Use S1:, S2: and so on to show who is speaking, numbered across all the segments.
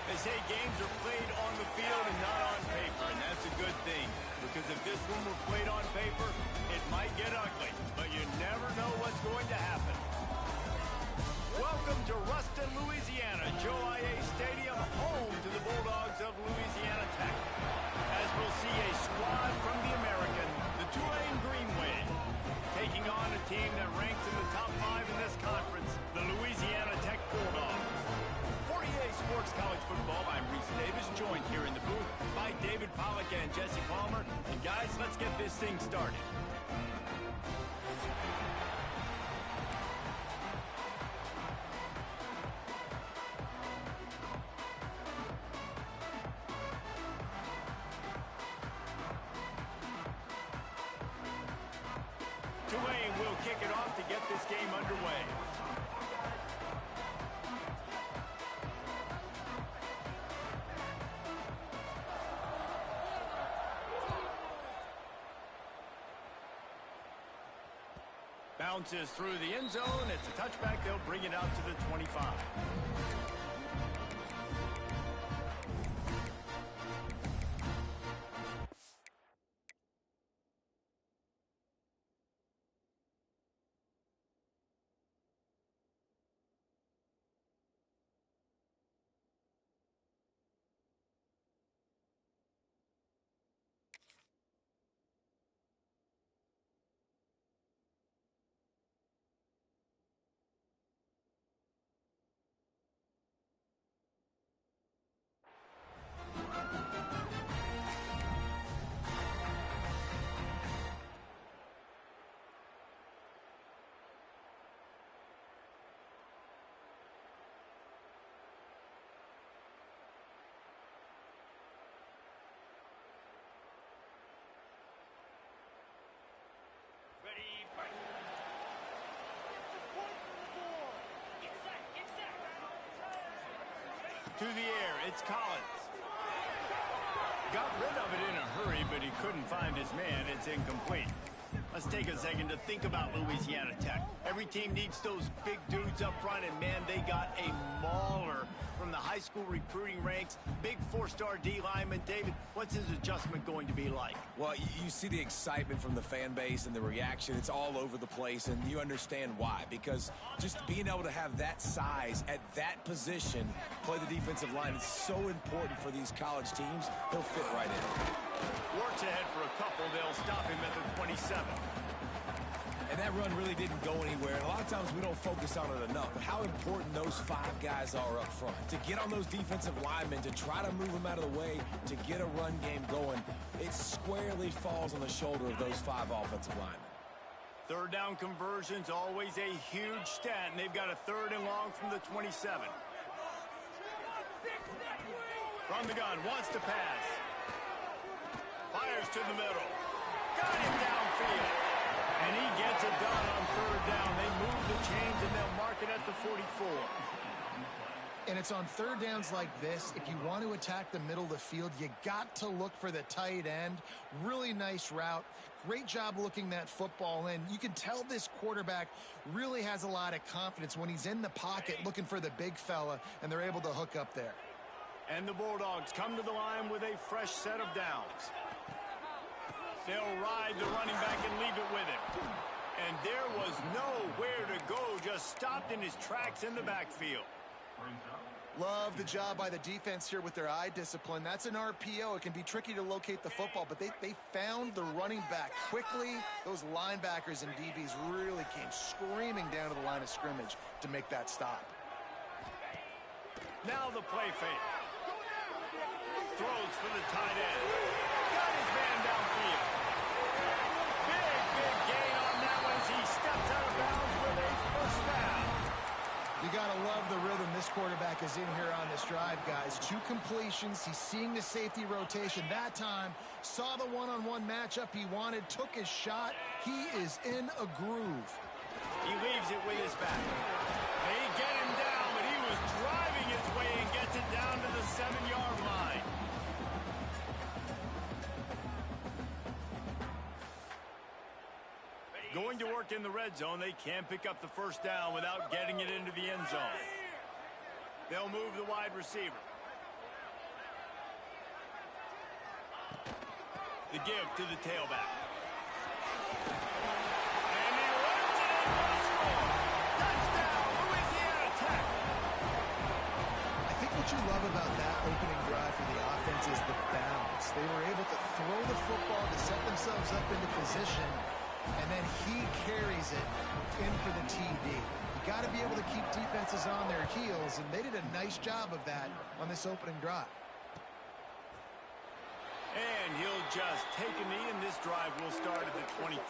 S1: They say games are played on the field and not on paper, and that's a good thing. Because if this one were played on paper, it might get ugly. But you never know what's going to happen. Welcome to Ruston, Louisiana, Joe I.A. Stadium, home to the Bulldogs of Louisiana Tech. As we'll see a squad from the American, the Tulane Green Wave, taking on a team that ranks in the top 5 in this conference, the Louisiana Tech Bulldogs. For EA Sports College Football, I'm Reese Davis, joined here in the booth by David Pollack and Jesse Palmer. And guys, let's get this thing started. Tulane will kick it off to get this game underway. Bounces through the end zone. It's a touchback. They'll bring it out to the 25. To the air, it's Collins. Got rid of it in a hurry, but he couldn't find his man. It's incomplete. Let's take a second to think about Louisiana Tech. Every team needs those big dudes up front, and man, they got a mauler from the high school recruiting ranks. Big 4-star D lineman. David, what's his adjustment going to be like?
S2: Well, you see the excitement from the fan base and the reaction. It's all over the place, and you understand why. Because just being able to have that size at that position, play the defensive line, is so important for these college teams. He'll fit right in.
S1: Works ahead for a couple. They'll stop him at the 27.
S2: And that run really didn't go anywhere. And a lot of times we don't focus on it enough. But how important those 5 guys are up front. To get on those defensive linemen, to try to move them out of the way, to get a run game going, it squarely falls on the shoulder of those 5 offensive linemen.
S1: Third down conversion's always a huge stat, and they've got a 3rd and long from the 27. From the gun, wants to pass. Fires to the middle. Got him downfield. And he gets it done on 3rd down. They move the chains, and they'll mark it at the 44.
S3: And it's on 3rd downs like this. If you want to attack the middle of the field, you got to look for the tight end. Really nice route. Great job looking that football in. You can tell this quarterback really has a lot of confidence when he's in the pocket looking for the big fella, and they're able to hook up there.
S1: And the Bulldogs come to the line with a fresh set of downs. They'll ride the running back and leave it with him. And there was nowhere to go, just stopped in his tracks in the backfield.
S3: Love the job by the defense here with their eye discipline. That's an RPO. It can be tricky to locate the football, but they found the running back quickly. Those linebackers and DBs really came screaming down to the line of scrimmage to make that stop.
S1: Now the play fake. Throws for the tight end. Got his man downfield. Big gain on that one as he steps out of bounds with a first down.
S3: You got to love the rhythm this quarterback is in here on this drive, guys. 2 completions. He's seeing the safety rotation. That time, saw the one-on-one matchup he wanted, took his shot. He is in a groove.
S1: He leaves it with his back. They get him down, but he was driving his way and gets it down to the 7-yard line. Going to work in the red zone, they can't pick up the first down without getting it into the end zone. They'll move the wide receiver. The give to the tailback. And he runs it in for the score. Touchdown, Louisiana Tech.
S3: I think what you love about that opening drive for the offense is the balance. They were able to throw the football to set themselves up into position, and then he carries it in for the TD. You got to be able to keep defenses on their heels, and they did a nice job of that on this opening drive.
S1: And he'll just take a knee, and this drive will start at the 25.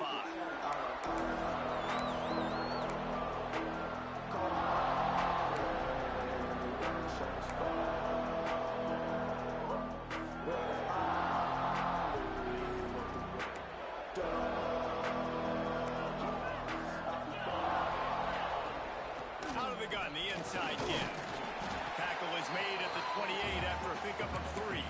S1: Out of the gun, the inside give. Tackle is made at the 28 after a pickup of 3.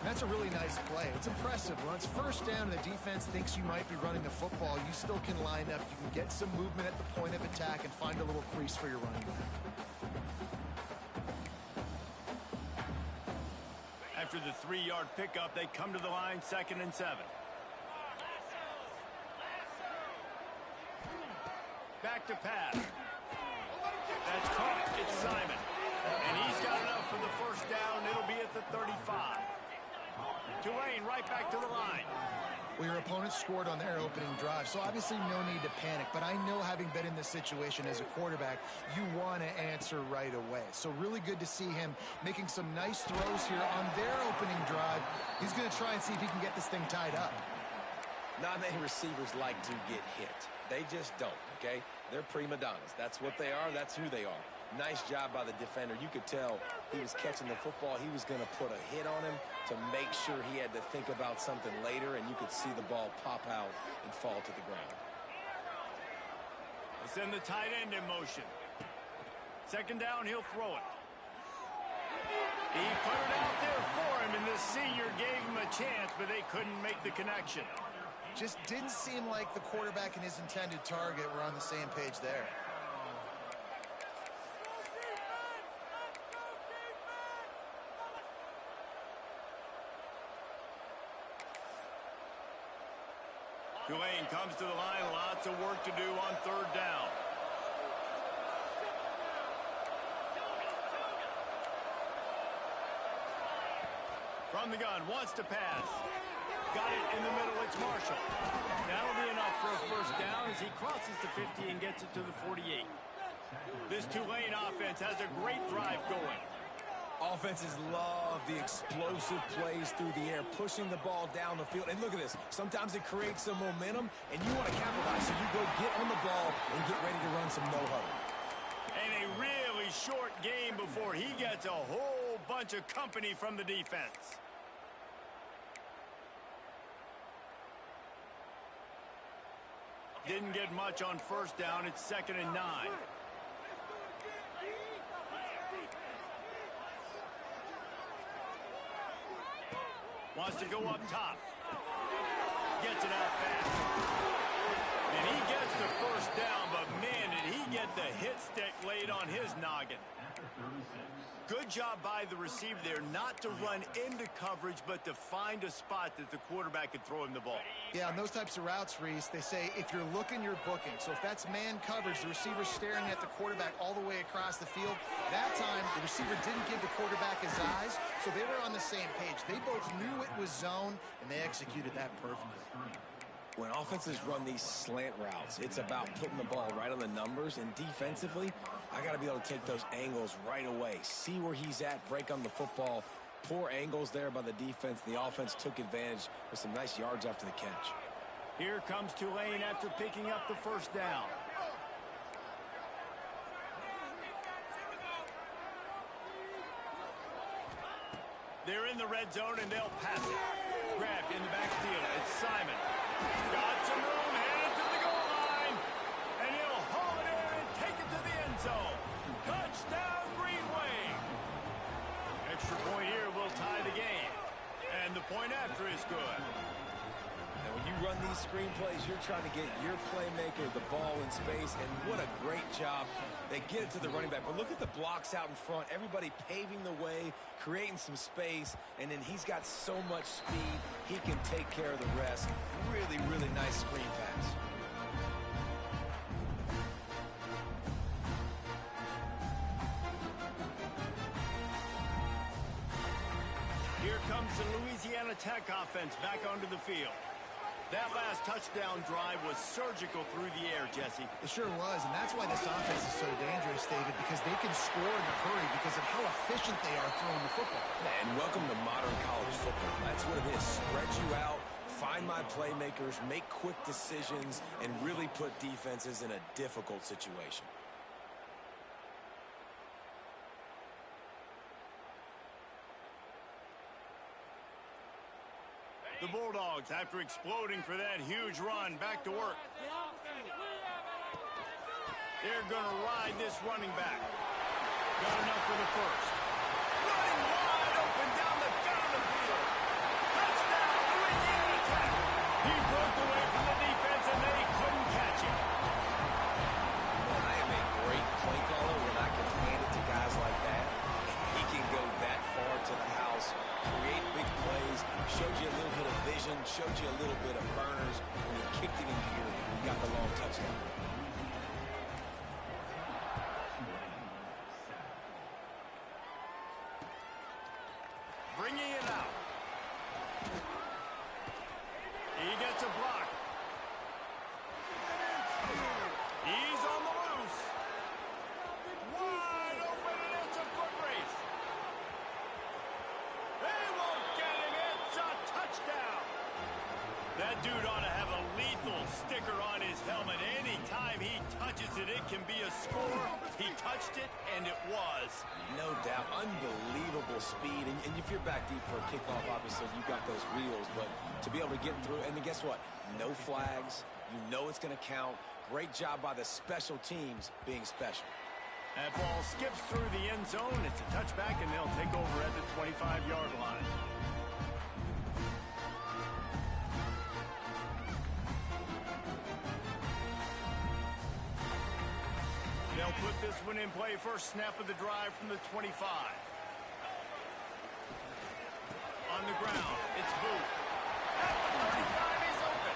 S3: That's a really nice play. It's impressive. When it's first down and the defense thinks you might be running the football, you still can line up. You can get some movement at the point of attack and find a little crease for your running back.
S1: After the 3-yard pickup, they come to the line, 2nd and 7. Back to pass. That's caught. It's Simon. And he's got enough for the first down. It'll be at the 35. Tulane right back to the line.
S3: Well, your opponent scored on their opening drive, so obviously no need to panic. But I know, having been in this situation as a quarterback, you want to answer right away. So really good to see him making some nice throws here on their opening drive. He's going to try and see if he can get this thing tied up.
S2: Not many receivers like to get hit. They just don't, okay? They're prima donnas. That's what they are. That's who they are. Nice job by the defender. You could tell he was catching the football. He was going to put a hit on him to make sure he had to think about something later, and you could see the ball pop out and fall to the ground.
S1: They send the tight end in motion. 2nd down, he'll throw it. He put it out there for him, and the senior gave him a chance, but they couldn't make the connection.
S3: Just didn't seem like the quarterback and his intended target were on the same page there.
S1: Tulane comes to the line. Lots of work to do on 3rd down. From the gun, wants to pass. Got it in the middle. It's Marshall. That'll be enough for a first down as he crosses the 50 and gets it to the 48. This Tulane offense has a great drive going.
S2: Offenses love the explosive plays through the air, pushing the ball down the field. And look at this. Sometimes it creates some momentum, and you want to capitalize, so you go get on the ball and get ready to run some no-huddle.
S1: And a really short game before he gets a whole bunch of company from the defense. Didn't get much on 1st down. It's 2nd and 9. Wants to go up top. Gets it out fast. And he gets the first down, but man, did he get the hit stick laid on his noggin. Good job by the receiver there, not to run into coverage, but to find a spot that the quarterback could throw him the ball.
S3: Yeah, on those types of routes, Reese, they say if you're looking, you're booking. So if that's man coverage, the receiver's staring at the quarterback all the way across the field. That time, the receiver didn't give the quarterback his eyes, so they were on the same page. They both knew it was zone, and they executed that perfectly.
S2: When offenses run these slant routes, it's about putting the ball right on the numbers, and defensively, I got to be able to take those angles right away, see where he's at, break on the football. Poor angles there by the defense. The offense took advantage with some nice yards after the catch.
S1: Here comes Tulane after picking up the first down. They're in the red zone, and they'll pass it. Grabbed in the backfield. It's Simon. Got some room, headed to the goal line. And he'll haul it in and take it to the end zone. Touchdown, Green Wave. Extra point here will tie the game. And the point after is good.
S2: And when you run these screenplays, you're trying to get your playmaker the ball in space, and what a great job. They get it to the running back, but look at the blocks out in front. Everybody paving the way, creating some space, and then he's got so much speed, he can take care of the rest. Really, really nice screen pass.
S1: Here comes the Louisiana Tech offense back onto the field. That last touchdown drive was surgical through the air, Jesse.
S3: It sure was, and that's why this offense is so dangerous, David, because they can score in a hurry because of how efficient they are throwing the football.
S2: And welcome to modern college football. That's what it is. Spread you out, find my playmakers, make quick decisions, and really put defenses in a difficult situation.
S1: The Bulldogs, after exploding for that huge run, back to work. They're going to ride this running back. Got enough for the first. Running wide open down the field. Touchdown, Louisiana Tech. He broke away from the defense, and they couldn't catch him.
S2: Man, I am a great play caller when I can hand it to guys like that. He can go that far to the house, create big plays, showed you a little bit of vision, showed you a little bit of burners. When he kicked it in here, he got the long touchdown.
S1: Bringing it out. He gets a block. He's on the loose. Wide open, and it's a foot race. They won't get him. It's a touchdown. That dude ought to have a lethal sticker on his helmet. Anytime he touches it, it can be a score. He touched it, and it was.
S2: No doubt. Unbelievable speed. And if you're back deep for a kickoff, obviously you've got those wheels. But to be able to get through, and then guess what? No flags. You know it's going to count. Great job by the special teams being special.
S1: That ball skips through the end zone. It's a touchback, and they'll take over at the 25-yard line. They'll put this one in play. First snap of the drive from the 25. On the ground, it's Booth. At the 35, he's open.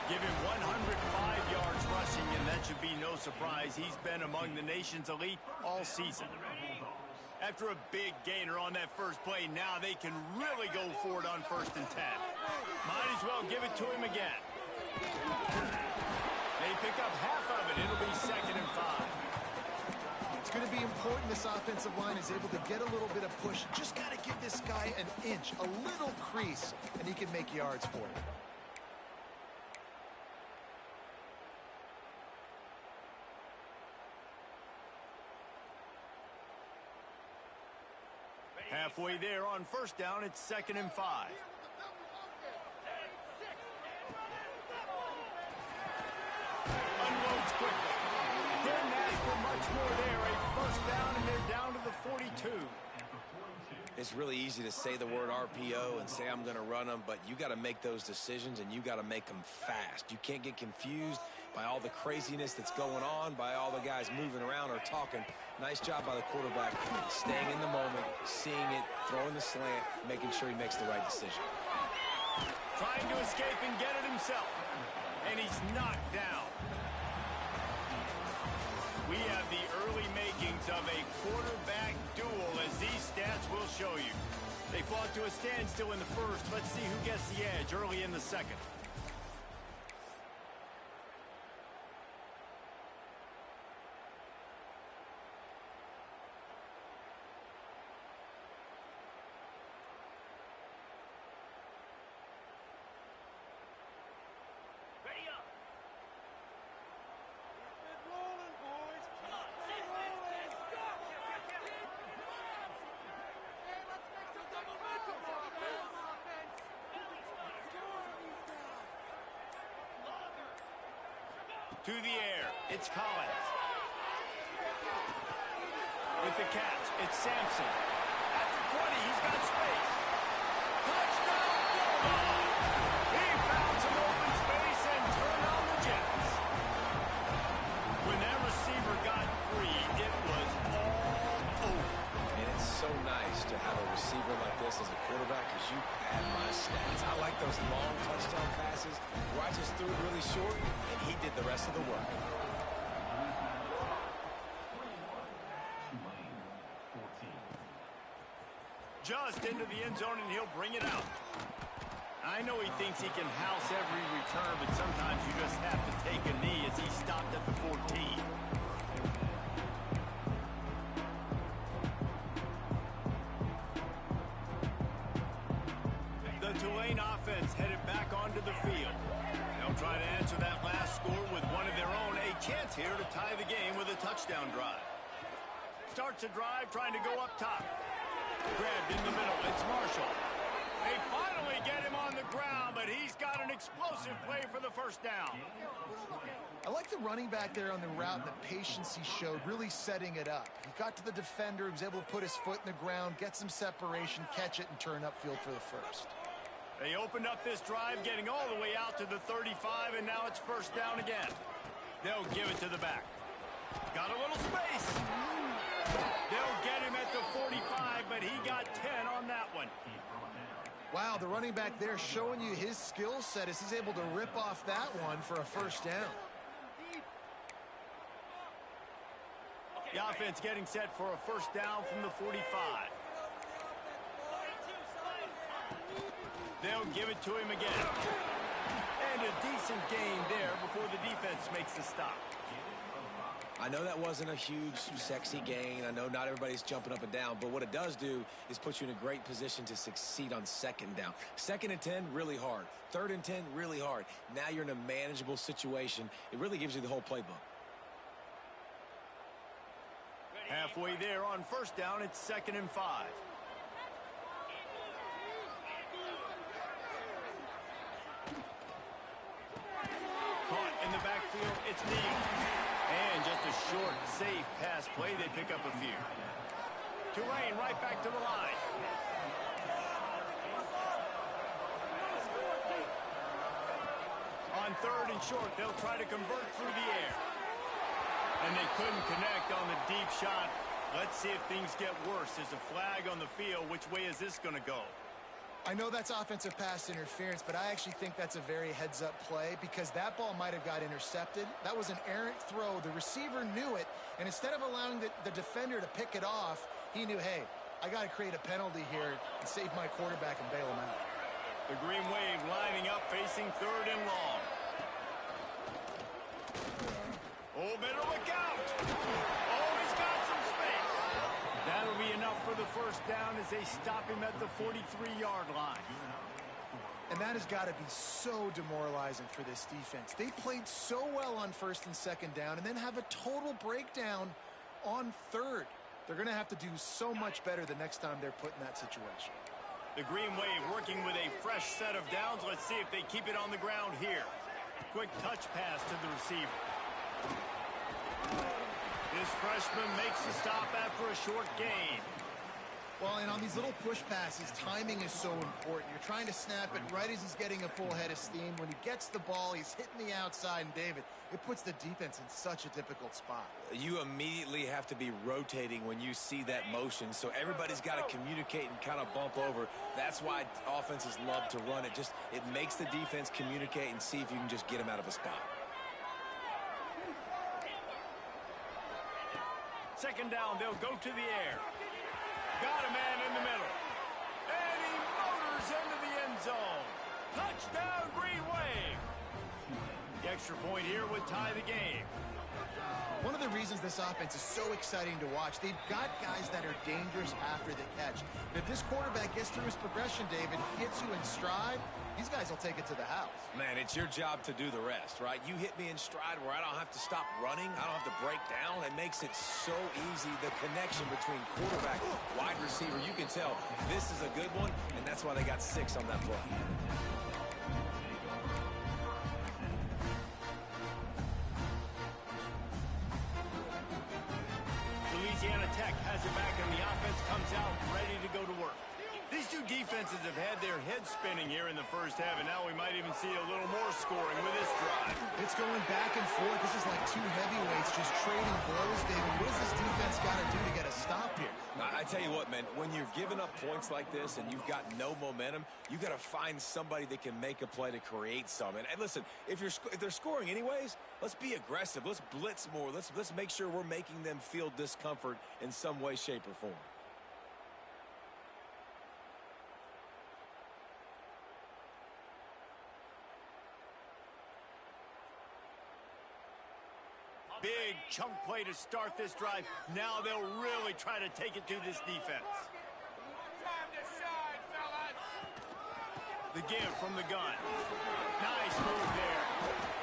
S1: Give him 105 yards rushing, and that should be no surprise. He's been among the nation's elite all season. After a big gainer on that first play, now they can really go for it on 1st and 10. Might as well give it to him again. They pick up half of it. It'll be 2nd and 5.
S3: It's going to be important this offensive line is able to get a little bit of push. Just got to give this guy an inch, a little crease, and he can make yards for it.
S1: Halfway there on 1st down, it's 2nd and 5. Unloads quickly. Didn't ask for much more there. A 1st down, and they're down to the 42.
S2: It's really easy to say the word RPO and say I'm going to run them, but you got to make those decisions, and you got to make them fast. You can't get confused by all the craziness that's going on, by all the guys moving around or talking. Nice job by the quarterback, staying in the moment, seeing it, throwing the slant, making sure he makes the right decision.
S1: Trying to escape and get it himself, and he's knocked down. We have the early makings of a quarterback duel, as these stats will show you. They fought to a standstill in the first. Let's see who gets the edge early in the second. To the air, it's Collins. With the catch, it's Sampson. At the 20, he's got space. Touchdown, Bulldogs! He found some open space,
S2: those long touchdown passes where I just threw it really short, and he did the rest of the work.
S1: Just into the end zone, and he'll bring it out. I know he thinks he can house every return, but sometimes you just have to take a knee as he stopped at the 14. The Tulane offense headed back onto the field. They'll try to answer that last score with one of their own. A chance here to tie the game with a touchdown drive. Starts a drive trying to go up top. Grabbed in the middle. It's Marshall. They finally get him on the ground, but he's got an explosive play for the first down.
S3: I like the running back there on the route and the patience he showed, really setting it up. He got to the defender, he was able to put his foot in the ground, get some separation, catch it, and turn upfield for the first.
S1: They opened up this drive, getting all the way out to the 35, and now it's first down again. They'll give it to the back. Got a little space. They'll get him at the 45, but he got 10 on that one.
S3: Wow, the running back there showing you his skill set as he's able to rip off that one for a first down.
S1: The offense getting set for a first down from the 45. They'll give it to him again. And a decent gain there before the defense makes the stop.
S2: I know that wasn't a huge, sexy gain. I know not everybody's jumping up and down, but what it does do is put you in a great position to succeed on second down. Second and 10, really hard. Third and 10, really hard. Now you're in a manageable situation. It really gives you the whole playbook.
S1: Halfway there on first down, it's 2nd and 5. Caught in the backfield, it's Neal. And just a short, safe pass play. They pick up a few. Tulane right back to the line. On 3rd and short, they'll try to convert through the air. And they couldn't connect on the deep shot. Let's see if things get worse. There's a flag on the field. Which way is this going to go?
S3: I know that's offensive pass interference, but I actually think that's a very heads-up play because that ball might have got intercepted. That was an errant throw. The receiver knew it, and instead of allowing the defender to pick it off, he knew, hey, I got to create a penalty here and save my quarterback and bail him out.
S1: The Green Wave lining up, facing 3rd and long. Oh, better look out. Oh, he's got some space. That'll be enough for the first down as they stop him at the 43-yard line.
S3: And that has got to be so demoralizing for this defense. They played so well on 1st and 2nd down and then have a total breakdown on 3rd. They're going to have to do so much better the next time they're put in that situation.
S1: The Green Wave working with a fresh set of downs. Let's see if they keep it on the ground here. Quick touch pass to the receiver. This freshman makes the stop after a short gain.
S3: Well, and on these little push passes, timing is so important. You're trying to snap it right as he's getting a full head of steam. When he gets the ball, he's hitting the outside, and David, it puts the defense in such a difficult spot.
S2: You immediately have to be rotating when you see that motion, so everybody's got to communicate and kind of bump over. That's why offenses love to run it. It makes the defense communicate and see if you can just get him out of a spot.
S1: 2nd down, they'll go to the air. Got a man in the middle. And he motors into the end zone. Touchdown, Green Wave. The extra point here would tie the game.
S3: One of the reasons this offense is so exciting to watch, they've got guys that are dangerous after the catch. If this quarterback gets through his progression, David, hits you in stride, these guys will take it to the house.
S2: Man, it's your job to do the rest, right? You hit me in stride where I don't have to stop running. I don't have to break down. It makes it so easy. The connection between quarterback, wide receiver, you can tell this is a good one, and that's why they got 6 on that play.
S1: Louisiana Tech has it back, and the offense comes out ready to go to work. These two defenses have had their heads spinning here in the first half, and now we might even see a little more scoring with this drive.
S3: It's going back and forth. This is like two heavyweights just trading blows, David. What does this defense got to do to get a stop here?
S2: I tell you what, man, when you're giving up points like this and you've got no momentum, you got to find somebody that can make a play to create some. And listen, if they're scoring anyways, let's be aggressive. Let's blitz more. Let's make sure we're making them feel discomfort in some way, shape, or form.
S1: Big chunk play to start this drive. Now they'll really try to take it to this defense.
S4: Time to shine, fellas.
S1: The give from the gun. Nice move there.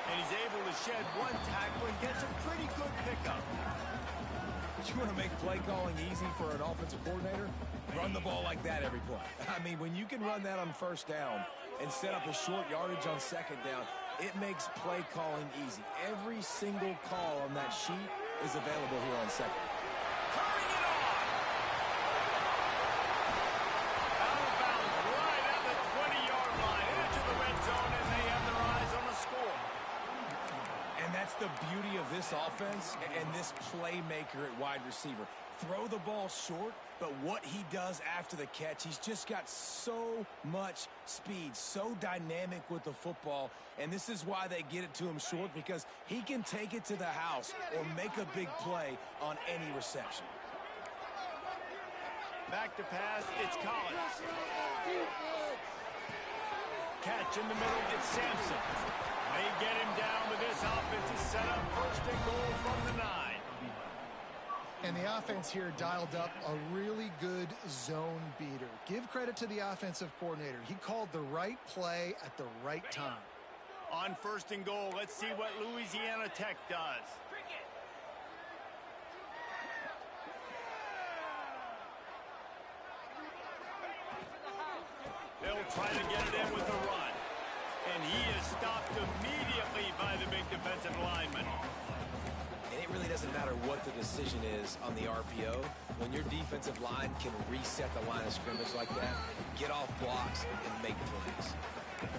S1: And he's able to shed one tackle and gets a pretty good pickup.
S2: You want to make play calling easy for an offensive coordinator? Run the ball like that every play. I mean, when you can run that on first down and set up a short yardage on second down, it makes play calling easy. Every single call on that sheet is available here on second.
S1: Turning it on. Out of bounds right at the 20-yard line. Into the red zone, and they have their eyes on the score.
S2: And that's the beauty of this offense and this playmaker at wide receiver. Throw the ball short, but what he does after the catch, he's just got so much speed, so dynamic with the football, and this is why they get it to him short, because he can take it to the house or make a big play on any reception.
S1: Back to pass, it's Collins. Catch in the middle, it's Sampson. They get him down, but this offense is set up first and goal from the 9.
S3: And the offense here dialed up a really good zone beater. Give credit to the offensive coordinator. He called the right play at the right time.
S1: On first and goal, let's see what Louisiana Tech does. They'll try to get it in with a run. And he is stopped immediately by the big defensive lineman.
S2: And it really doesn't matter what the decision is on the RPO. When your defensive line can reset the line of scrimmage like that, get off blocks and make plays.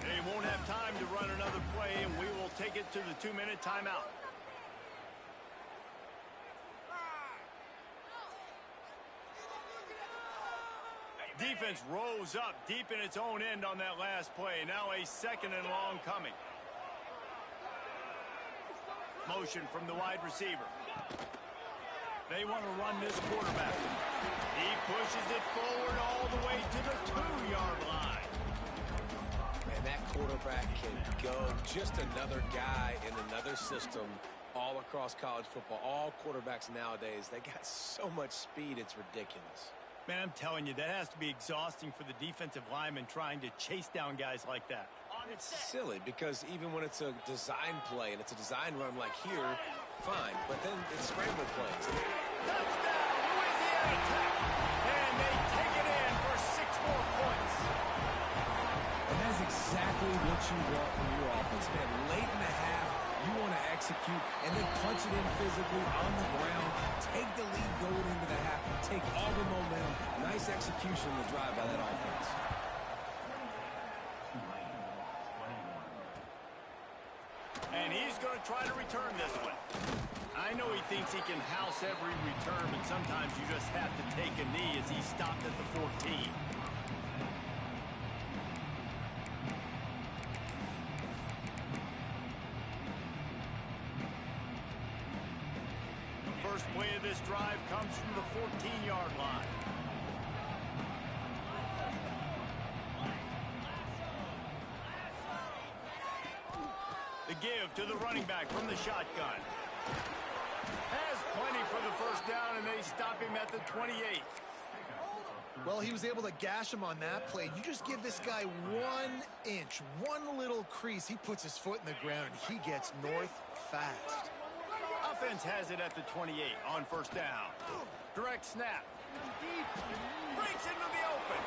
S1: They won't have time to run another play, and we will take it to the 2-minute timeout. Defense rose up deep in its own end on that last play. Now a second and long coming. Motion from the wide receiver. They want to run this quarterback. He pushes it forward all the way to the 2-yard line.
S2: Man, that quarterback can go. Just another guy in another system all across college football. All quarterbacks nowadays, they got so much speed, it's ridiculous.
S1: Man, I'm telling you, that has to be exhausting for the defensive lineman trying to chase down guys like that.
S2: It's silly because even when it's a design play and it's a design run like here, fine. But then it's scramble plays.
S1: Touchdown, Louisiana Tech. And they take it in for 6 more points.
S2: And that's exactly what you want from your offense, man. Late in the half, you want to execute and then punch it in physically on the ground. Take the lead going into the half. Take all the momentum. Nice execution in the drive by that offense.
S1: And he's going to try to return this one. I know he thinks he can house every return, but sometimes you just have to take a knee as he stopped at the 14. The first play of this drive comes from the 14-yard line. The give to the running back from the shotgun. Has plenty for the first down, and they stop him at the 28.
S3: Well, he was able to gash him on that play. You just give this guy 1 inch, one little crease. He puts his foot in the ground, and he gets north fast.
S1: Offense has it at the 28 on first down. Direct snap. Breaks into the open.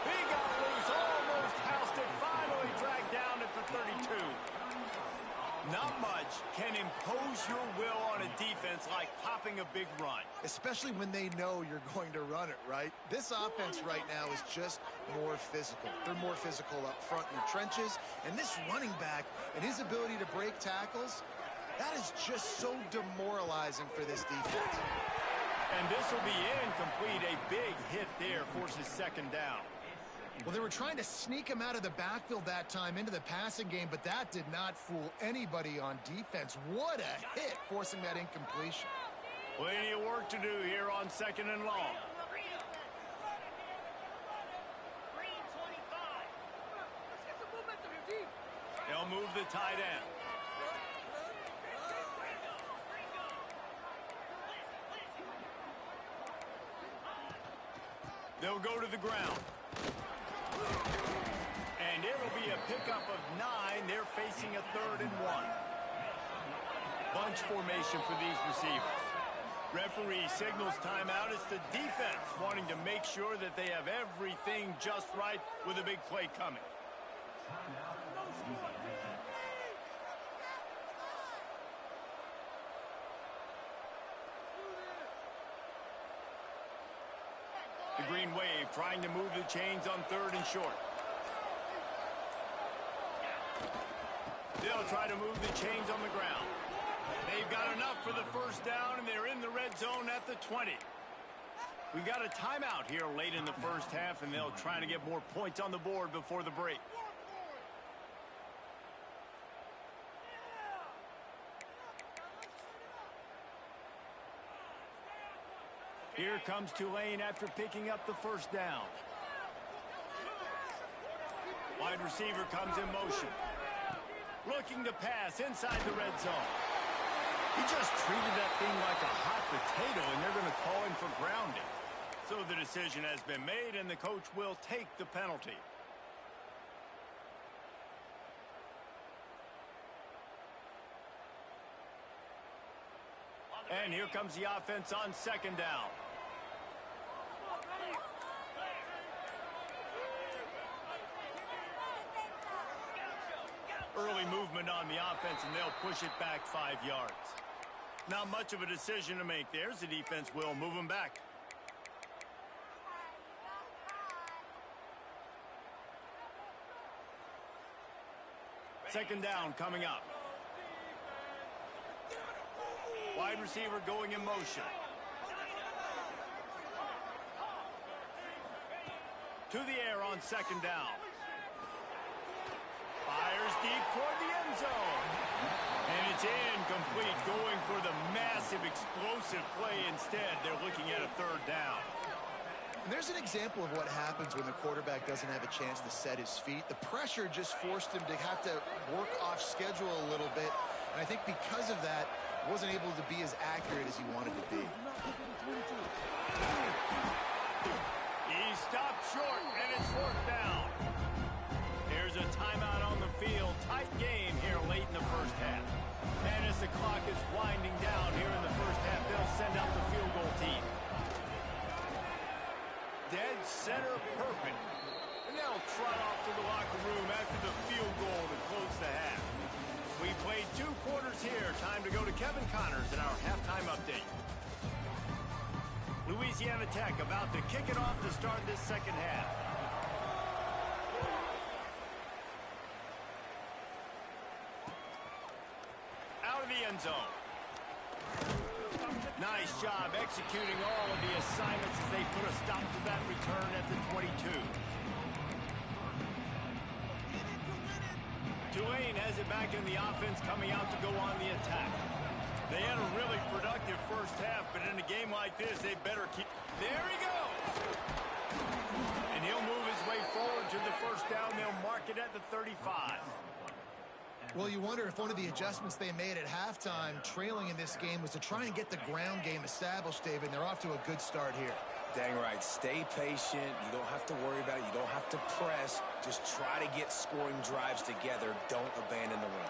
S1: He got loose, almost housed it, finally dragged down at the 32. Not much can impose your will on a defense like popping a big run.
S3: Especially when they know you're going to run it, right? This offense right now is just more physical. They're more physical up front in the trenches. And this running back and his ability to break tackles, That is just so demoralizing for this defense.
S1: And this will be incomplete. A big hit there forces second down.
S3: Well, they were trying to sneak him out of the backfield that time into the passing game, but that did not fool anybody on defense. What a hit, forcing that incompletion.
S1: Plenty of work to do here on second and long. They'll move the tight end. They'll go to the ground. And it'll be a pickup of 9. They're facing a 3rd and 1. Bunch formation for these receivers. Referee signals timeout. It's the defense wanting to make sure that they have everything just right with a big play coming. The Green Wave trying to move the chains on 3rd and short. They'll try to move the chains on the ground. They've got enough for the first down, and they're in the red zone at the 20. We got a timeout here late in the first half, and they'll try to get more points on the board before the break. Here comes Tulane after picking up the first down. Wide receiver comes in motion. Looking to pass inside the red zone. He just treated that thing like a hot potato, and they're going to call him for grounding. So the decision has been made, and the coach will take the penalty. And here comes the offense on second down. Early movement on the offense, and they'll push it back 5 yards. Not much of a decision to make there, as the defense will move them back. Second down coming up. Wide receiver going in motion. To the air on second down. Fires deep toward the end zone. And it's incomplete, going for the massive explosive play instead. They're looking at a 3rd down.
S3: And there's an example of what happens when the quarterback doesn't have a chance to set his feet. The pressure just forced him to have to work off schedule a little bit. And I think because of that, wasn't able to be as accurate as he wanted to be.
S1: He stopped short, and it's 4th down. There's a timeout on the field. Tight game here late in the first half. And as the clock is winding down here in the first half, they'll send out the field goal team. Dead center perfect. And they'll trot off to the locker room after the field goal to close the half. We played 2 quarters here. Time to go to Kevin Connors in our halftime update. Louisiana Tech about to kick it off to start this second half. Out of the end zone. Nice job executing all of the assignments as they put a stop to that return at the 22. Tulane has it back in the offense, coming out to go on the attack. They had a really productive first half, but in a game like this, they better keep... There he goes! And he'll move his way forward to the first down. They'll mark it at the 35.
S3: Well, you wonder if one of the adjustments they made at halftime, trailing in this game, was to try and get the ground game established, David. And they're off to a good start here.
S2: Dang right. Stay patient. You don't have to worry about it. You don't have to press. Just try to get scoring drives together. Don't abandon the run.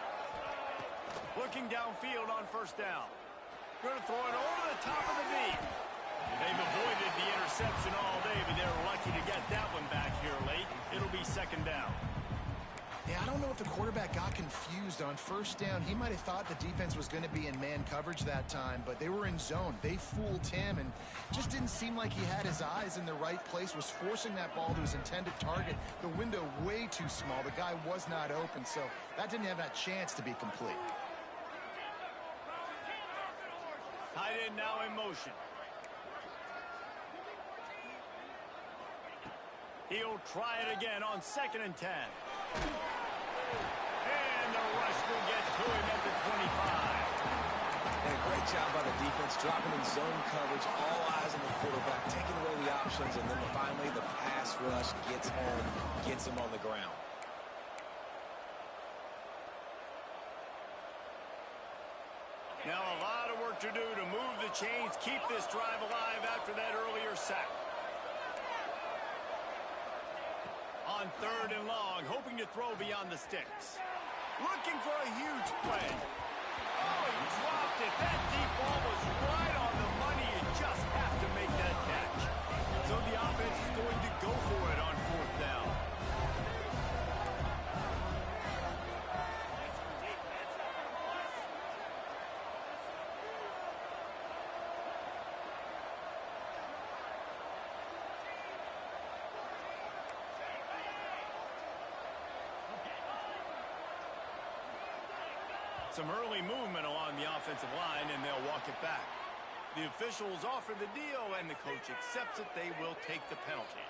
S1: Looking downfield on first down. Going to throw it over the top of the knee. They've avoided the interception all day, but they're lucky to get that one back here late. It'll be second down.
S3: Yeah, I don't know if the quarterback got confused on first down. He might have thought the defense was going to be in man coverage that time, but they were in zone. They fooled him and just didn't seem like he had his eyes in the right place, was forcing that ball to his intended target. The window way too small. The guy was not open, so that didn't have a chance to be complete.
S1: Tight end now in motion. He'll try it again on 2nd and 10. And the rush will get to him at the 25.
S2: And a great job by the defense, dropping in zone coverage, all eyes on the quarterback, taking away the options, and then finally the pass rush gets home, gets him on the ground.
S1: Now a lot of work to do to move the chains, keep this drive alive after that earlier sack. On 3rd and long, hoping to throw beyond the sticks. Looking for a huge play. Oh, he dropped it. That deep ball was right on the money. You just have to make that catch. So the offense is going to go for it on 4th down. Some early movement along the offensive line, and they'll walk it back. The officials offer the deal, and the coach accepts it. They will take the penalty.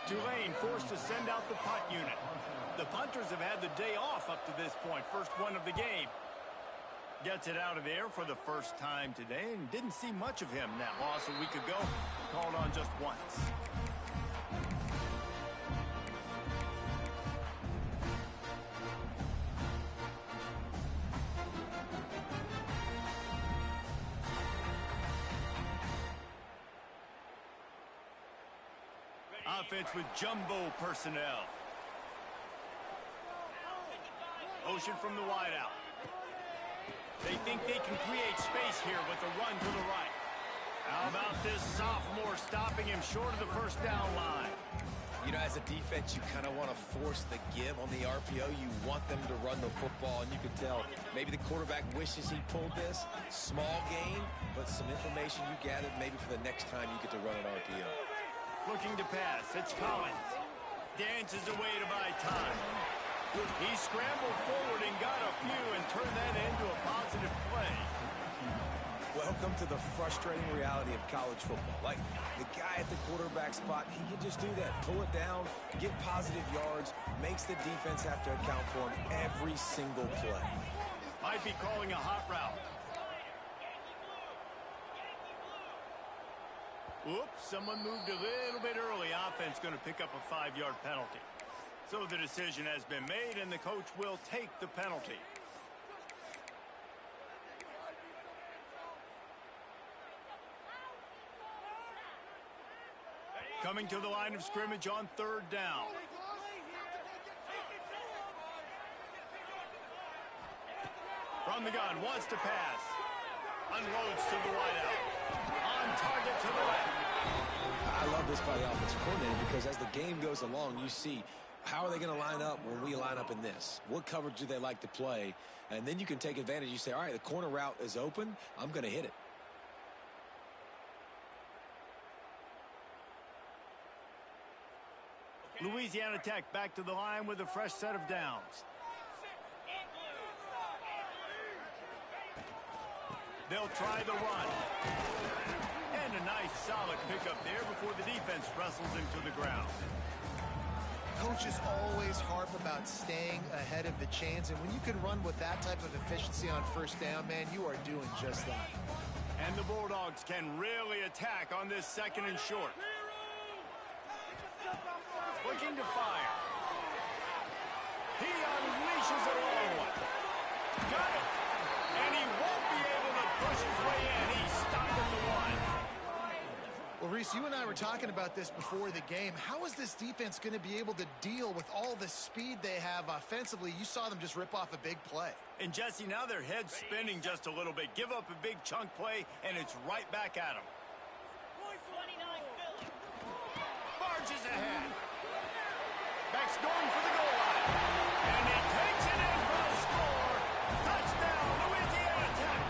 S1: Tulane forced to send out the punt unit. The punters have had the day off up to this point. First one of the game. Gets it out of there for the first time today, and didn't see much of him. That loss a week ago, called on just once. Offense with jumbo personnel. Motion from the wideout. They think they can create space here with a run to the right. How about this sophomore stopping him short of the first down line?
S2: You know, as a defense, you kind of want to force the give on the RPO. You want them to run the football, and you can tell maybe the quarterback wishes he pulled this. Small gain, but some information you gathered maybe for the next time you get to run an RPO.
S1: Looking to pass. It's Collins. Dances away to buy time. He scrambled forward and got a few and turned that into a positive play.
S2: Welcome to the frustrating reality of college football. Like, the guy at the quarterback spot, he can just do that. Pull it down, get positive yards, makes the defense have to account for him every single play.
S1: Might be calling a hot route. Oops, someone moved a little bit early. Offense going to pick up a 5-yard penalty. So the decision has been made, and the coach will take the penalty. Coming to the line of scrimmage on 3rd down. From the gun, wants to pass. Unloads to the wideout. On target to the left.
S2: I love this by the offensive coordinator because as the game goes along, you see how are they going to line up when we line up in this? What coverage do they like to play? And then you can take advantage. You say, all right, the corner route is open. I'm going to hit it.
S1: Louisiana Tech back to the line with a fresh set of downs. They'll try the run. And a nice solid pickup there before the defense wrestles him to the ground.
S3: Coaches always harp about staying ahead of the chains, and when you can run with that type of efficiency on 1st down, man, you are doing just that.
S1: And the Bulldogs can really attack on this 2nd and short. Looking to fire. He unleashes a long one. Got it. And he won't be able to push his way in. He's stopped at the 1.
S3: Well, Reese, you and I were talking about this before the game. How is this defense going to be able to deal with all the speed they have offensively? You saw them just rip off a big play.
S1: And, Jesse, now their head's spinning just a little bit. Give up a big chunk play, and it's right back at them. Barges ahead. Back's going for the goal line. And he takes it in for a score. Touchdown, Louisiana Tech.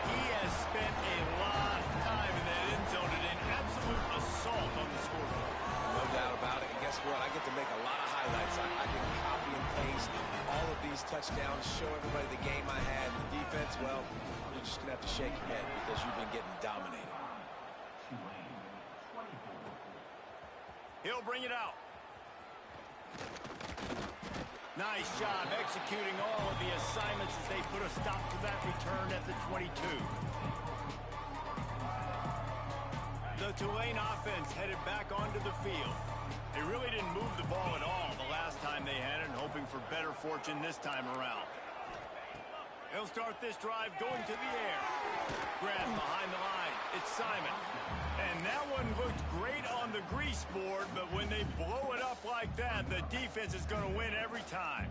S1: He has spent a lot of time in that end zone and an absolute assault on the scoreboard.
S2: No doubt about it. And guess what? I get to make a lot of highlights. I can copy and paste all of these touchdowns, show everybody the game I had. The defense, well, you're just going to have to shake your head because you've been getting dominated.
S1: He'll bring it out. Nice job executing all of the assignments as they put a stop to that return at the 22. The Tulane offense headed back onto the field. They really didn't move the ball at all the last time they had it, hoping for better fortune this time around. They'll start this drive going to the air. Grab behind the line. It's Simon. And that one looked great on the grease board, but when they blow it up like that, the defense is going to win every time.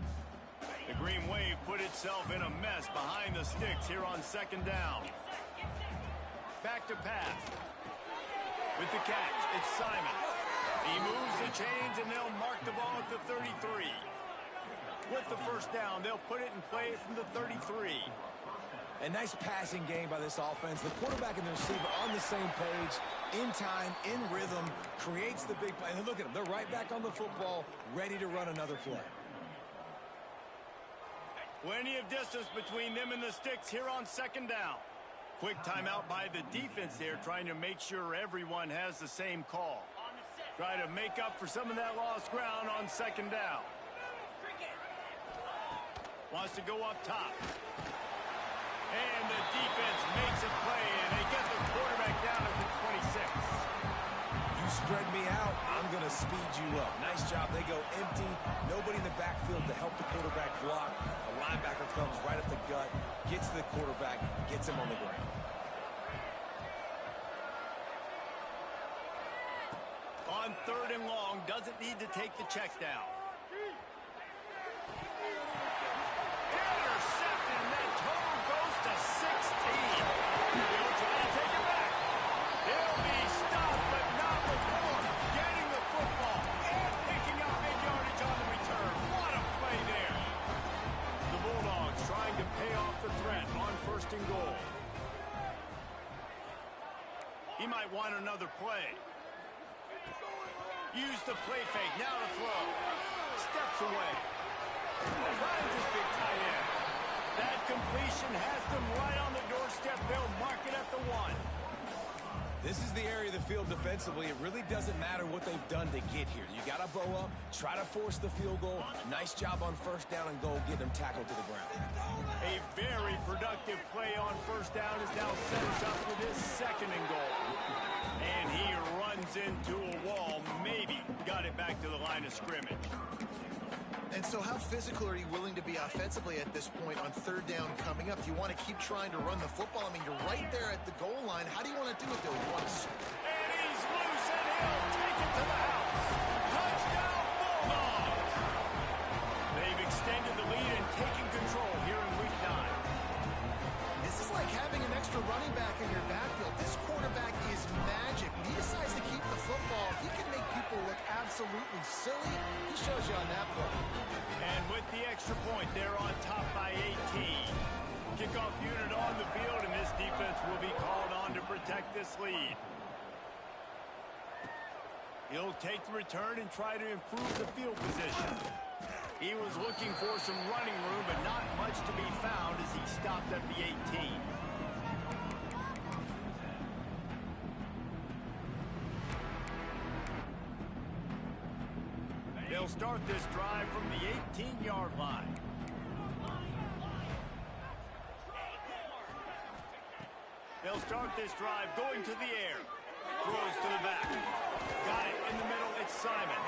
S1: The Green Wave put itself in a mess behind the sticks here on second down. Back to pass. With the catch, it's Simon. He moves the chains, and they'll mark the ball at the 33. With the first down, they'll put it in play from the 33.
S2: A nice passing game by this offense. The quarterback and the receiver on the same page, in time, in rhythm, creates the big play. And look at them. They're right back on the football, ready to run another play.
S1: Plenty of distance between them and the sticks here on second down. Quick timeout by the defense there, trying to make sure everyone has the same call. Try to make up for some of that lost ground on second down. Wants to go up top. And the defense makes a play, and they get the quarterback down at the 26.
S2: You spread me out, I'm going to speed you up. Nice job. They go empty. Nobody in the backfield to help the quarterback block. A linebacker comes right up the gut, gets to the quarterback, gets him on the ground.
S1: On third and long, doesn't need to take the check down. Intercepted, and that total goes to 16. He'll try to take it back. He'll be stopped, but not before getting the football and picking up big yardage on the return. What a play there. The Bulldogs trying to pay off the threat on first and goal. He might want another play. Use the play fake, now to throw. Steps away. Finds his big tight end. That completion has them right on the doorstep. They'll mark it at the 1.
S2: This is the area of the field defensively. It really doesn't matter what they've done to get here. You got to bow up, try to force the field goal. Nice job on first down and goal, getting them tackled to the ground.
S1: A very productive play on first down has now set us up for this second and goal. And he runs into a wall, maybe got it back to the line of scrimmage.
S3: And so how physical are you willing to be offensively at this point on third down coming up? Do you want to keep trying to run the football? I mean, you're right there at the goal line. How do you want to do it, though? You want to...
S1: And he's loose, and he'll take it to the house. Touchdown, Bulldogs! They've extended the lead and taken control here in Week 9.
S3: This is like having an extra running back in your backfield. This quarterback is magic. When he decides to keep the football, he can make people look absolutely silly. He shows you on that play.
S1: And with the extra point, they're on top by 18. Kickoff unit on the field, and this defense will be called on to protect this lead. He'll take the return and try to improve the field position. He was looking for some running room, but not much to be found as he stopped at the 18. They'll start this drive from the 18-yard line. They'll start this drive going to the air. Throws to the back. Got it in the middle. It's Simon.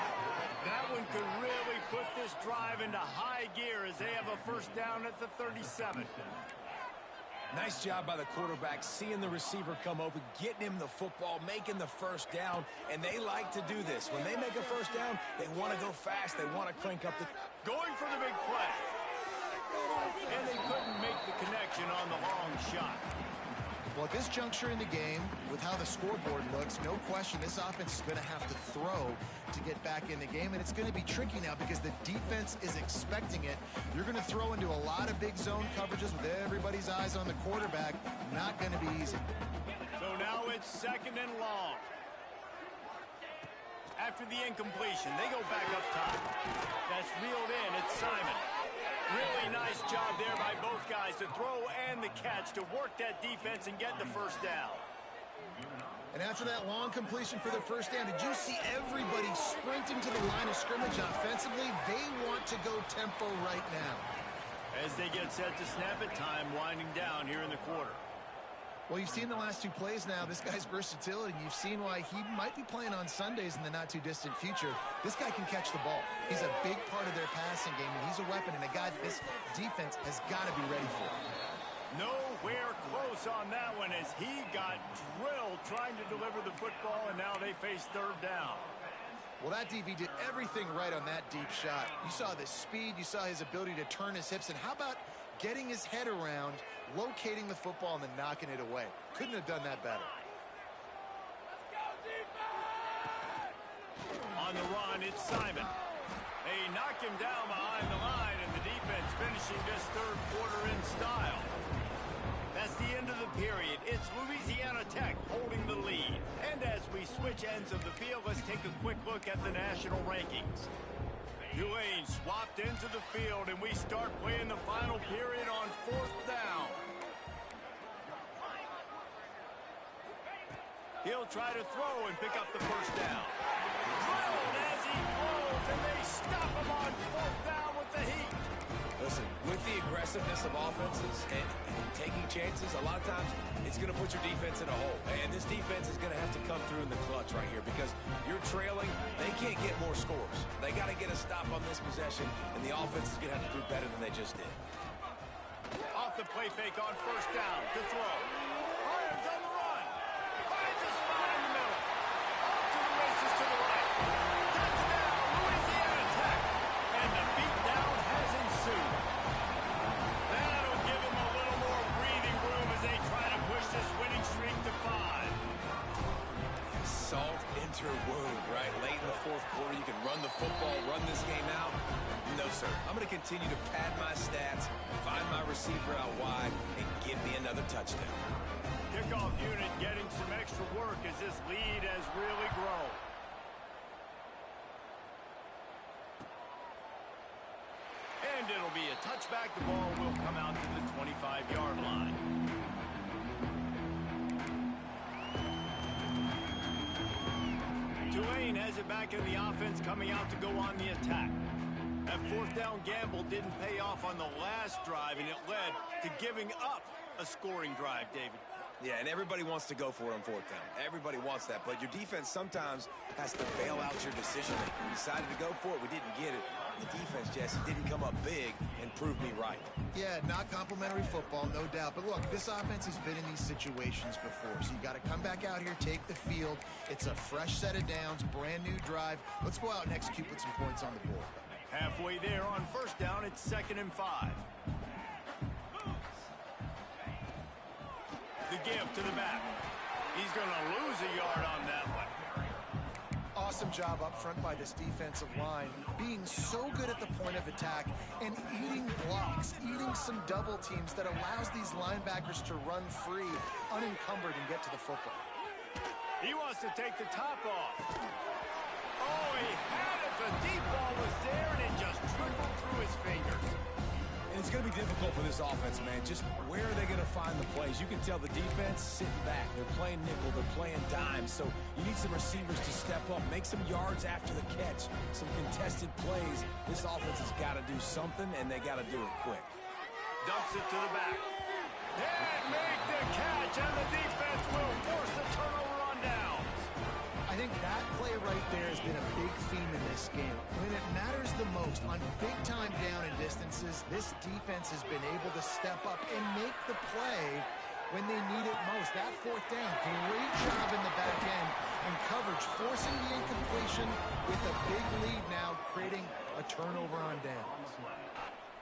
S1: That one could really put this drive into high gear as they have a first down at the 37.
S2: Nice job by the quarterback, seeing the receiver come open, getting him the football, making the first down, and they like to do this. When they make a first down, they want to go fast. They want to crank up the...
S1: Going for the big play. And they couldn't make the connection on the long shot.
S3: Well, at this juncture in the game, with how the scoreboard looks, no question this offense is going to have to throw to get back in the game, and it's going to be tricky now because the defense is expecting it. You're going to throw into a lot of big zone coverages with everybody's eyes on the quarterback. Not going to be easy.
S1: So now it's second and long. After the incompletion, they go back up top. That's reeled in. It's Simon. Really nice job there by both guys to throw and the catch to work that defense and get the first down.
S3: And after that long completion for the first down, did you see everybody sprinting to the line of scrimmage offensively? They want to go tempo right now.
S1: As they get set to snap it, time winding down here in the quarter.
S3: Well, you've seen the last two plays now. This guy's versatility. You've seen why he might be playing on Sundays in the not-too-distant future. This guy can catch the ball. He's a big part of their passing game, and he's a weapon and a guy this defense has got to be ready for.
S1: Nowhere close on that one as he got drilled trying to deliver the football, and now they face third down.
S3: Well, that DB did everything right on that deep shot. You saw the speed. You saw his ability to turn his hips. And how about getting his head around, locating the football, and then knocking it away? Couldn't have done that better.
S1: On the run, it's Simon. They knock him down behind the line, and the defense finishing this third quarter in style. That's the end of the period. It's Louisiana Tech holding the lead. And as we switch ends of the field, let's take a quick look at the national rankings. Tulane swapped into the field, and we start playing the final period on fourth down. He'll try to throw and pick up the first down. Drilled as he throws, and they stop him on fourth down with the heat.
S2: Listen, with the aggressiveness of offenses and taking chances, a lot of times it's going to put your defense in a hole. And this defense is going to have to come through in the clutch right here because you're trailing. They can't get more scores. They got to get a stop on this possession, and the offense is going to have to do better than they just did.
S1: Off the play fake on first down to throw. Arms on the run. Finds a spot in the middle. Off to the races to the right. Touchdown, Louisiana Tech. And the beatdown has ensued. That'll give them a little more breathing room as they try to push this winning streak to 5.
S2: Salt into her wound, right? Late in the fourth quarter, you can run the football, run this game out. No, sir. I'm going to continue to pad my stats, find my receiver out wide, and give me another touchdown.
S1: Kickoff unit getting some extra work as this lead has really grown. And it'll be a touchback. The ball will come out to the 25-yard line. Tulane has it back in the offense, coming out to go on the attack. That fourth down gamble didn't pay off on the last drive, and it led to giving up a scoring drive, David.
S2: Yeah, and everybody wants to go for it on fourth down. Everybody wants that, but your defense sometimes has to bail out your decision-making. We decided to go for it. We didn't get it. The defense, Jesse, didn't come up big and prove me right.
S3: Yeah, not complimentary football, no doubt. But look, this offense has been in these situations before, so you got to come back out here, take the field. It's a fresh set of downs, brand new drive. Let's go out and execute with some points on the board.
S1: Halfway there on first down, it's 2nd and 5. The give to the back. He's going to lose a yard on that one.
S3: Awesome job up front by this defensive line, being so good at the point of attack and eating blocks, eating some double teams that allows these linebackers to run free, unencumbered, and get to the football.
S1: He wants to take the top off. Oh, he had it. The deep ball was there, and it just trickled through his fingers.
S2: And it's going to be difficult for this offense, man. Just where are they going to find the plays? You can tell the defense sitting back. They're playing nickel. They're playing dime. So you need some receivers to step up, make some yards after the catch, some contested plays. This offense has got to do something, and they got to do it quick.
S1: Dumps it to the back. And make the catch, and the defense will force the turnover on downs.
S3: I think that play right there has been a big theme in this game. When it matters the most, on big-time down and distances, this defense has been able to step up and make the play when they need it most. That fourth down, great job in the back end and coverage, forcing the incompletion with a big lead now, creating a turnover on downs.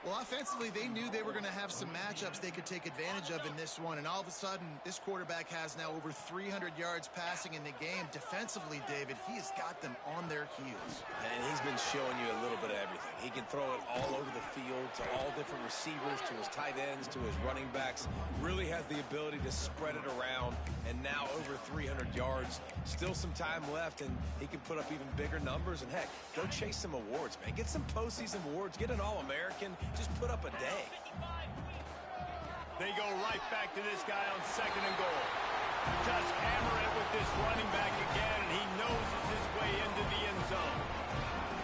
S3: Well, offensively, they knew they were going to have some matchups they could take advantage of in this one, and all of a sudden, this quarterback has now over 300 yards passing in the game. Defensively, David, he has got them on their heels.
S2: And he's been showing you a little bit of everything. He can throw it all over the field. to all different receivers, to his tight ends, to his running backs. Really has the ability to spread it around, and now over 300 yards. Still some time left, and he can put up even bigger numbers. And, heck, go chase some awards, man. Get some postseason awards. Get an All-American. Just put up a day.
S1: They go right back to this guy on 2nd and goal. Just hammer it with this running back again, and he noses his way into the end zone.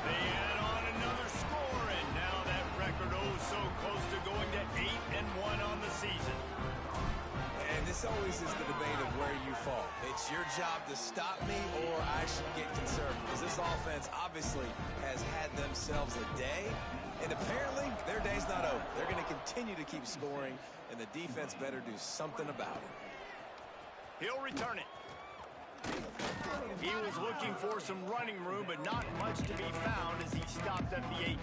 S1: They add on another score, and now that record so close to going to 8-1 on the season.
S2: And this always is the debate of where you fall. It's your job to stop me, or I should get concerned, because this offense obviously has had themselves a day, and apparently their day's not over. They're going to continue to keep scoring, and the defense better do something about it.
S1: He'll return it. He was looking for some running room, but not much to be found as he stopped at the 18.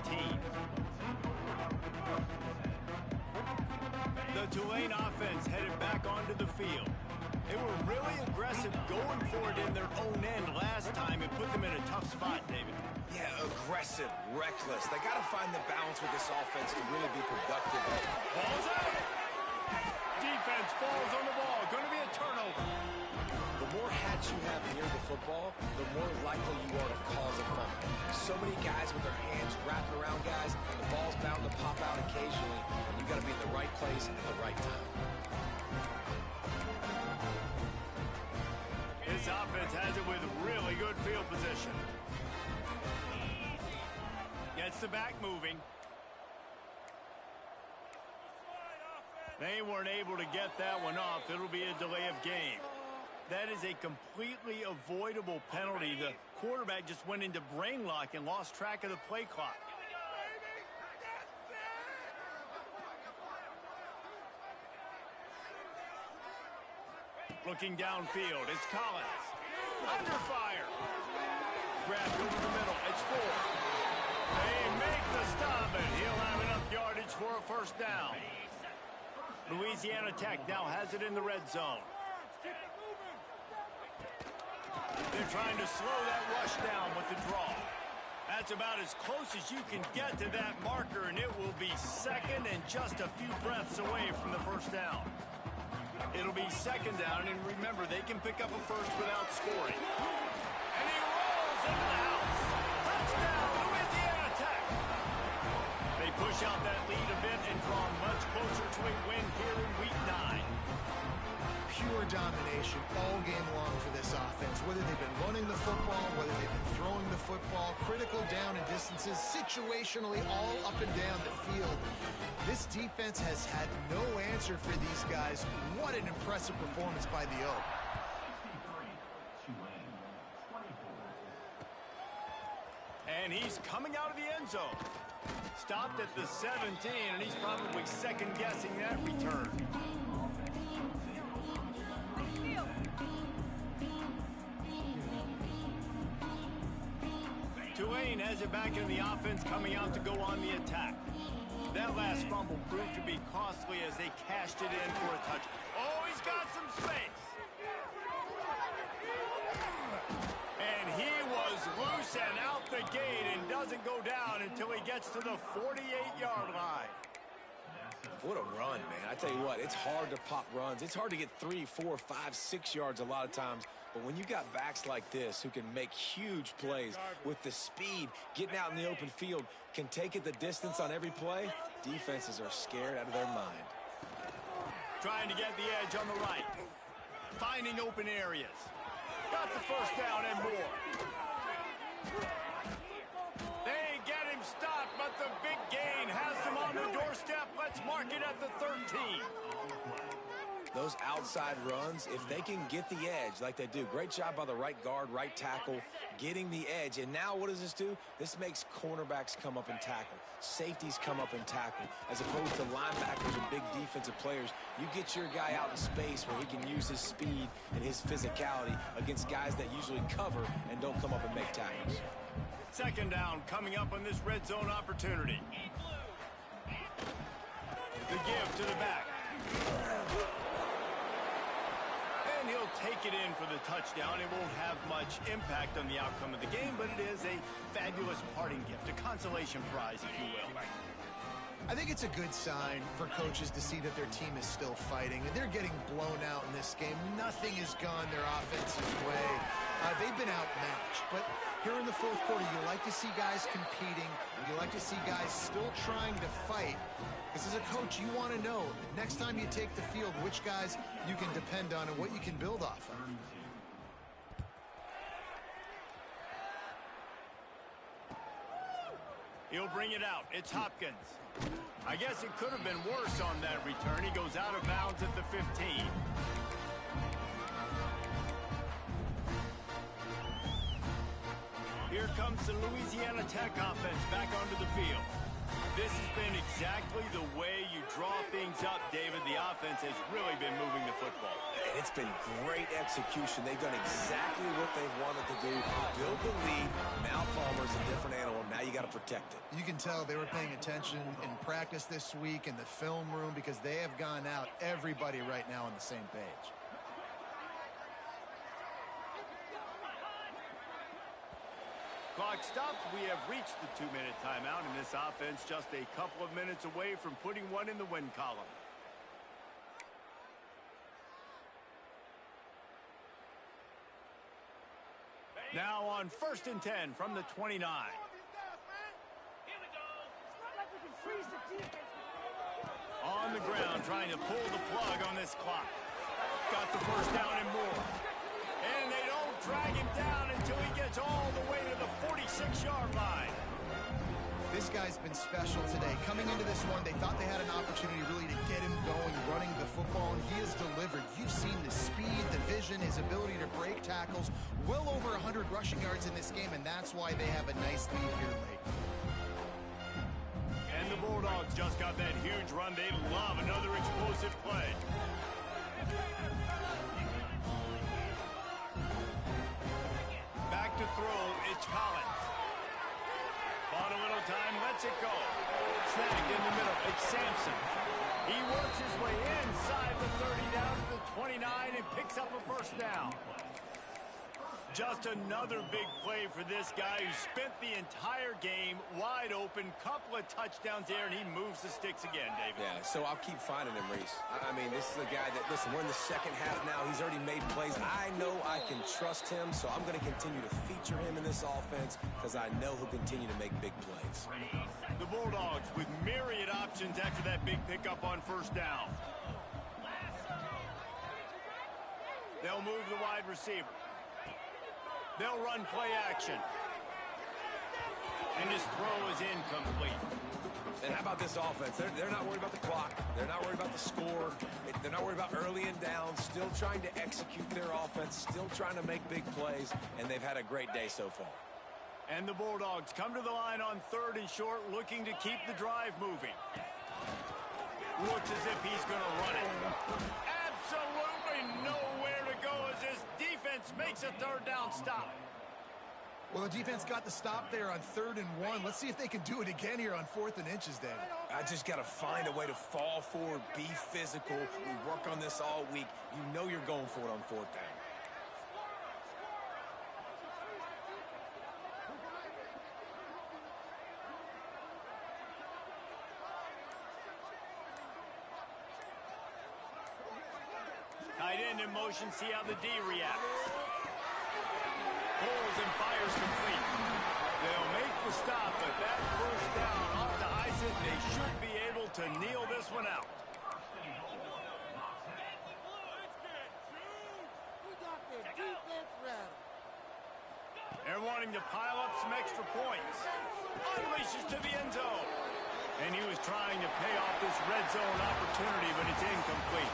S1: The Tulane offense headed back onto the field. They were really aggressive going for it in their own end last time and put them in a tough spot, David.
S2: Yeah, aggressive, reckless. They got to find the balance with this offense to really be productive.
S1: Ball's out. Defense falls on the ball. Going to be a turnover.
S2: The more hats you have near the football, the more likely you are to cause a fumble. So many guys with their hands wrapped around guys, the ball's bound to pop out occasionally, and you got to be in the right place at the right time.
S1: This offense has it with really good field position. Gets the back moving. They weren't able to get that one off. It'll be a delay of game. That is a completely avoidable penalty. The quarterback just went into brain lock and lost track of the play clock. Looking downfield, it's Collins. Under fire. Grabbed over the middle. It's 4. They make the stop, and he'll have enough yardage for a first down. Louisiana Tech now has it in the red zone. They're trying to slow that rush down with the draw. That's about as close as you can get to that marker, and it will be second and just a few breaths away from the first down. It'll be second down, and remember, they can pick up a first without scoring. And he rolls into the house. Touchdown, Louisiana Tech. They push out that lead a bit and draw much closer to a win here in Week 9.
S3: Pure domination all game long for this offense. Whether they've been running the football, whether they've been throwing the football, critical down and distances, situationally all up and down the field. This defense has had no answer for these guys. What an impressive performance by the Oak.
S1: And he's coming out of the end zone. Stopped at the 17, and he's probably second-guessing that return. Tulane has it back in the offense, coming out to go on the attack. That last fumble proved to be costly as they cashed it in for a touch. Oh, he's got some space. And he was loose and out the gate and doesn't go down until he gets to the 48-yard line.
S2: What a run, man. I tell you what, it's hard to pop runs. It's hard to get 3, 4, 5, 6 yards a lot of times. But when you got backs like this who can make huge plays with the speed, getting out in the open field, can take it the distance on every play, defenses are scared out of their mind.
S1: Trying to get the edge on the right. Finding open areas. Got the first down and more. They get him stopped, but the big gain has them on the doorstep. Let's mark it at the 13.
S2: Those outside runs, if they can get the edge like they do, great job by the right guard, right tackle, getting the edge. And now what does this do? This makes cornerbacks come up and tackle. Safeties come up and tackle. As opposed to linebackers and big defensive players, you get your guy out in space where he can use his speed and his physicality against guys that usually cover and don't come up and make tackles.
S1: Second down coming up on this red zone opportunity. The give to the back. And he'll take it in for the touchdown. It won't have much impact on the outcome of the game, but it is a fabulous parting gift, a consolation prize, if you will.
S3: I think it's a good sign for coaches to see that their team is still fighting, and they're getting blown out in this game. Nothing has gone their offense's way. They've been outmatched, but here in the fourth quarter, you like to see guys competing. You like to see guys still trying to fight. Because as a coach, you want to know, next time you take the field, which guys you can depend on and what you can build off of.
S1: He'll bring it out. It's Hopkins. I guess it could have been worse on that return. He goes out of bounds at the 15. Here comes the Louisiana Tech offense back onto the field. This has been exactly the way you draw things up, David. The offense has really been moving the football.
S2: And it's been great execution. They've done exactly what they've wanted to do. Build the lead. Now Palmer's a different animal. Now you got to protect it.
S3: You can tell they were paying attention in practice this week in the film room because they have gone out, everybody right now on the same page.
S1: Clock stops. We have reached the 2-minute timeout, and this offense just a couple of minutes away from putting one in the win column. Now on 1st and 10 from the 29. On the ground, trying to pull the plug on this clock. Got the first down and more. And they don't drag him down until he gets all the way to the 46-yard line.
S3: This guy's been special today. Coming into this one, they thought they had an opportunity really to get him going, running the football, and he has delivered. You've seen the speed, the vision, his ability to break tackles. Well over 100 rushing yards in this game, and that's why they have a nice lead here late.
S1: And the Bulldogs just got that huge run. They love another explosive play. Back to throw, it's Collins. Bought a little time, lets it go. Snagged in the middle, it's Sampson. He works his way inside the 30 down to the 29 and picks up a first down. Just another big play for this guy who spent the entire game wide open. Couple of touchdowns there, and he moves the sticks again, David.
S2: Yeah, so I'll keep finding him, Reese. I mean, this is a guy that, listen, we're in the second half now. He's already made plays. I know I can trust him, so I'm going to continue to feature him in this offense because I know he'll continue to make big plays.
S1: The Bulldogs with myriad options after that big pickup on first down. They'll move the wide receiver. They'll run play action. And his throw is incomplete.
S2: And how about this offense? They're not worried about the clock. They're not worried about the score. They're not worried about early and down. Still trying to execute their offense. Still trying to make big plays. And they've had a great day so far.
S1: And the Bulldogs come to the line on 3rd and short, looking to keep the drive moving. Looks as if he's going to run it. Absolutely nowhere to go as this defense makes a 3rd down stop.
S3: Well, the defense got the stop there on 3rd and 1. Let's see if they can do it again here on 4th and inches, David.
S2: I just got to find a way to fall forward, be physical. We work on this all week. You know you're going for it on 4th down.
S1: Tight end in motion, see how the D reacts. Pulls and fires complete. They'll make the stop, but that first down off to Isaac, they should be able to kneel this one out. They're wanting to pile up some extra points. Unleashes to the end zone. And he was trying to pay off this red zone opportunity, but it's incomplete.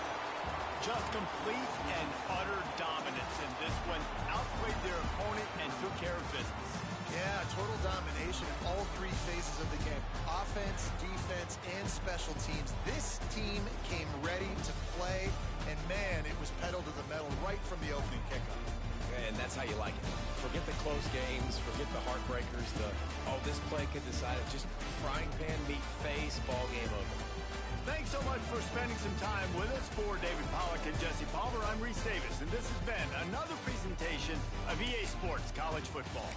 S1: Just complete and utter dominance in this one. Outplayed their opponent and took care of business.
S3: Yeah, total domination in all 3 phases of the game. Offense, defense, and special teams. This team came ready to play, and man, it was pedal to the metal right from the opening kickoff.
S2: And that's how you like it. Forget the close games, forget the heartbreakers, this play could decide it. Just frying pan meet face, ball game over.
S1: Thanks so much for spending some time with us. For David Pollack and Jesse Palmer, I'm Reese Davis, and this has been another presentation of EA Sports College Football.